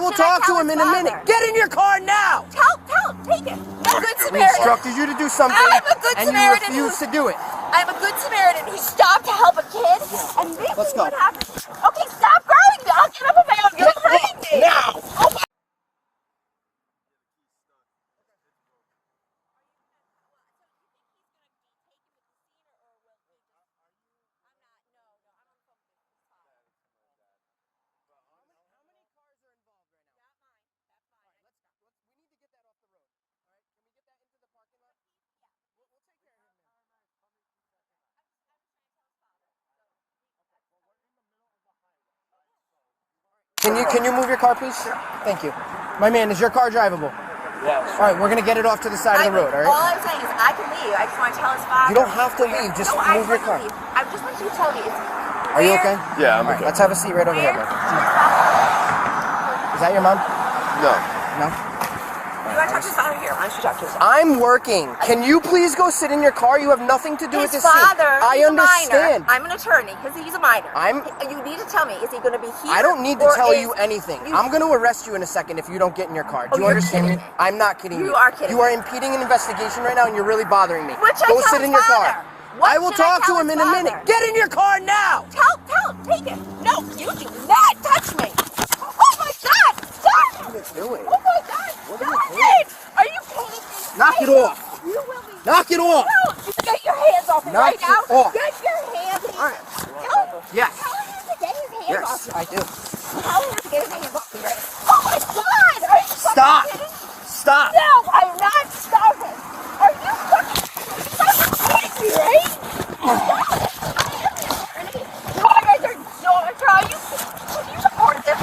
will talk to him in a minute. Get in your car now! Tell him, take it. I'm a good We Samaritan. instructed you to do something, I'm a good and Samaritan you refused to do it. I'm a good Samaritan who stopped to help a kid, and this Let's is go. what happened. Okay, stop grabbing me. I'll get up on my own. You're hurting me. Now! Oh my. Can you move your car, please? Thank you. My man, is your car drivable? Yes. All right, we're gonna get it off to the side of the road. All right. All I'm saying is I can leave. I just want to tell his father. You don't have to leave. Just move your car. I just want you to tell me. Are you okay? Yeah, I'm All right, okay. let's have a seat right over here, bud. Is that your mom? No. No. You want to talk to his father here? Why don't you talk to his father? I'm working. Can you please go sit in your car? You have nothing to do with His this father, scene. I he's understand. a minor. I'm an attorney because he's a minor. You need to tell me, is he going to be here? I don't need to or tell is you anything. I'm going to arrest you in a second if you don't get in your car. Do you you're understand me? kidding me. I'm not kidding you. You are kidding You are me. impeding an investigation right now, and you're really bothering me. What should Go I tell sit his in your father? car. What I will should I talk tell to him his in a minute. father? Get in your car now. Tell him, take it. No, you do not touch me. Oh my God, stop. What are you doing? Oh my God, What stop are you doing? it. Are you kidding me? Knock it off. You will be. Knock it off. No, get your hands off me Knock right now. it off. Get your hands off me. All right. Yes. Tell him to get his hands off Yes, me. I do. Tell him to get his hands off me right now. Oh my God. Are you Stop. fucking kidding? Stop. No, I'm not stopping. Are you fucking kidding me, right? Stop it. No, you guys are so can you record this?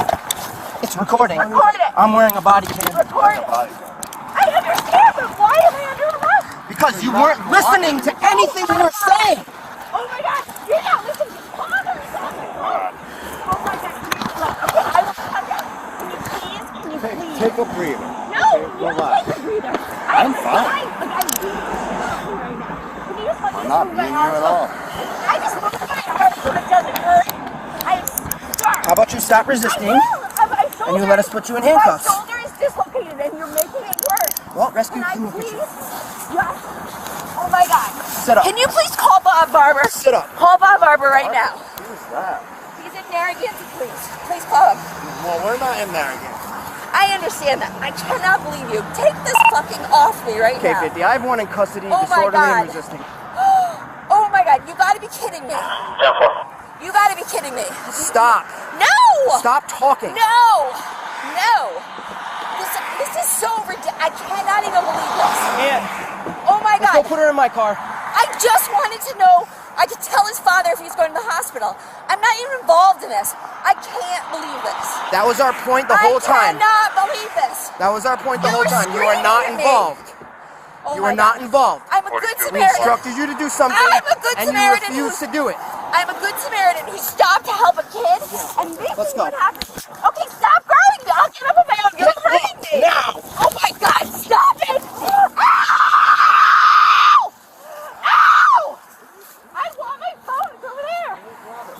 It's recording. Record it. I'm wearing a body cam. Record it. I understand, but why am I under arrest? Because you weren't listening to anything we were saying. Oh my God, you're not listening to father or something. Oh my God, okay, I will come down. Can you please? Take a breather. No, you relax. take a breather. I'm fine. Like, I'm being right now. Can you just let me I'm not move my being here at arm? all. I just moved my arm so it doesn't hurt. I'm sorry. How about you stop resisting? And you let us put you in handcuffs? My shoulder is dislocated and you're making it worse. Well, rescue Can I team will get please? you. Yes. Oh my God. Sit up. Can you please call Bob Barber? Sit up. Call Bob Barber right now. Who's that? He's in Narragansett, please. Please call him. Well, we're not in there again. I understand that. I cannot believe you. Take this fucking off me right Okay, now. 50. I have one in custody, Oh my disorderly God. and resisting. Oh my God, you gotta be kidding me. You gotta be kidding me. Stop. No! Stop talking. No! No! This is so ridiculous. I cannot even believe this. And Oh my let's go God. put her in my car. I just wanted to know. I could tell his father if he's going to the hospital. I'm not even involved in this. I can't believe this. That was our point the whole time. I cannot believe this. That was our point the You whole were time. You are not screaming at me. involved. Oh You my are not God. involved. I'm a good We Samaritan. instructed you to do something, I'm a good and you Samaritan refused who- to do it. I'm a good Samaritan who stopped to help a kid, and this Let's is go. what happened. Okay, stop grabbing me. I'll get up on my own. You're hurting me. Now! Oh my God, stop it! Ow! Ow! I want my phone. It's over there.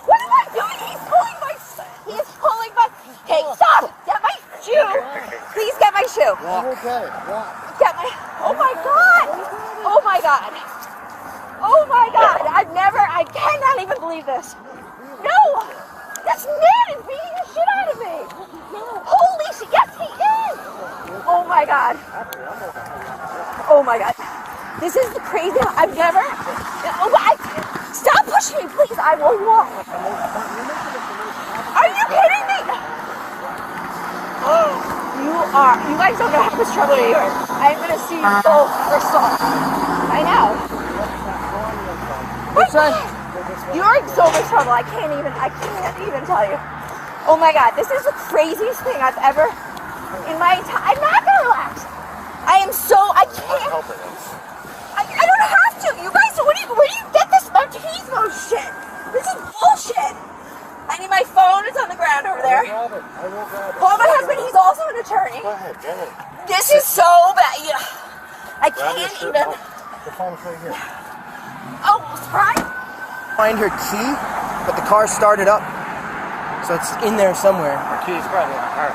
What am I doing? He's pulling my... Hey, stop! Get my shoe. Please get my shoe. Okay. Get my... Oh my God! Oh my God! Oh my God! I cannot even believe this. No! This man is beating the shit out of me! Holy shit! Yes, he is! Oh my God! Oh my God! This is the crazy. I've never... Stop pushing me, please! I will walk! Are you kidding me? You guys don't know how much trouble you're in. I'm gonna see you both for assault. I know. What's that? You're in so much trouble. I can't even tell you. Oh my God, this is the craziest thing I've ever in my entire. I'm not gonna relax. I can't. I don't have to. You guys, where do you get this machismo shit? This is bullshit. I need my phone. It's on the ground over there. I will grab it. Call my husband. He's also an attorney. Go ahead, get it. This is so bad. Yeah. I Grab your can't shirt. even. The phone's right here. Oh, surprise! Find her key, but the car started up. So it's in there somewhere. Our key's probably on her.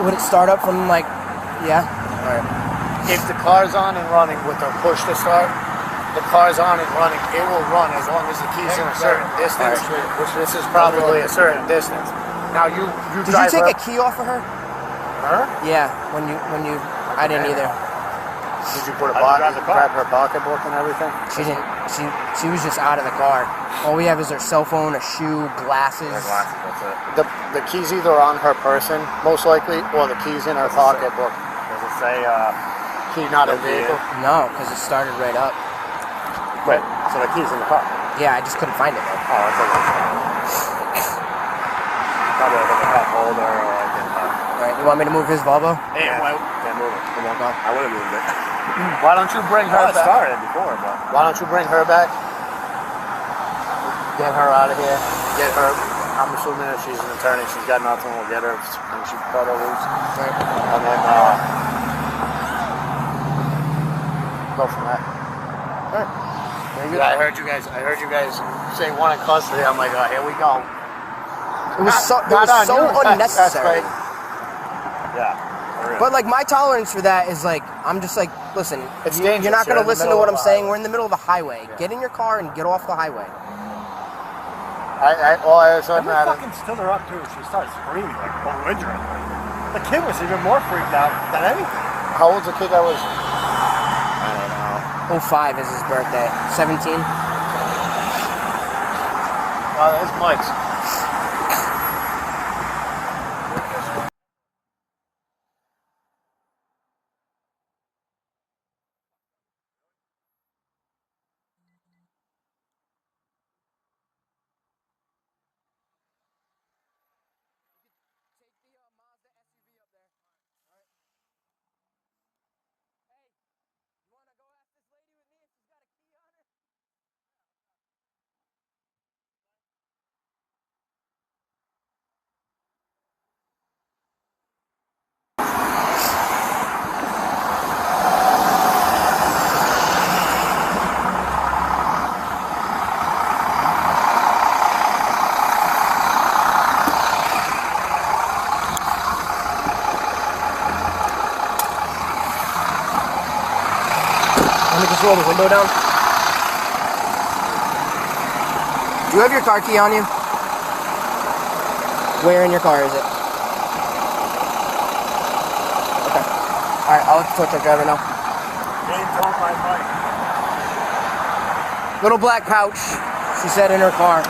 Would it start up from like, yeah? All right. If the car's on and running with the push to start, the car's on and running, it will run as long as the key's in a certain distance, which this is probably a certain distance. Now you Did you take a key off of her? Her? Yeah, when you, I didn't either. Did you put grab her pocketbook and everything? She didn't, she was just out of the car. All we have is her cell phone, a shoe, glasses. That's it. The key's either on her person, most likely, or the key's in her pocketbook. Does it say, Key not in vehicle? No, because it started right up. wait, so the key's in the car? Yeah, I just couldn't find it though. Oh, that's okay. Probably like a cup holder or like in Alright, you want me to move his Volvo? Hey, can't move it. It won't go. I would have moved it. why don't you bring her It back? started before, but... Why don't you bring her back? Get her out of here. Get her. I'm assuming if she's an attorney, she's got nothing. We'll get her and she cut her loose. Right. And then go from that. Alright. Very good. Yeah, I heard you guys say one in custody. I'm like, oh, here we go. It was so, Not on you. unnecessary. That's Yeah. For real. But like my tolerance for that is like, I'm just like, listen, It's you're dangerous. not going You're to in the listen to middle what of I'm a saying. highway. We're in the middle of a highway. Yeah. Get in your car and get off the highway. All I was And talking we about. fucking stood her up too. She started screaming like belligerently. The kid was even more freaked out than anything. How old's the kid that was? I don't know. 05 is his birthday. 17. Oh, that's Mike's. Let me just roll the window down. Do you have your car key on you? Where in your car is it? Okay. Alright, I'll let the tow truck driver know. Dave told my bike. Little black pouch, she said in her car.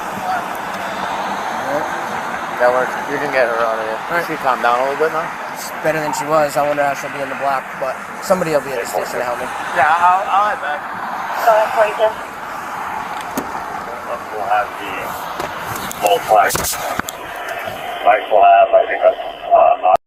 That works. You can get her out of here. Alright. She calmed down a little bit now. It's better than she was. I wonder how she'll be in the block, but somebody will be at the station to help me. Yeah, I'll head back. Go ahead, Clayton. We'll have the full flag. Bike will have, I think, a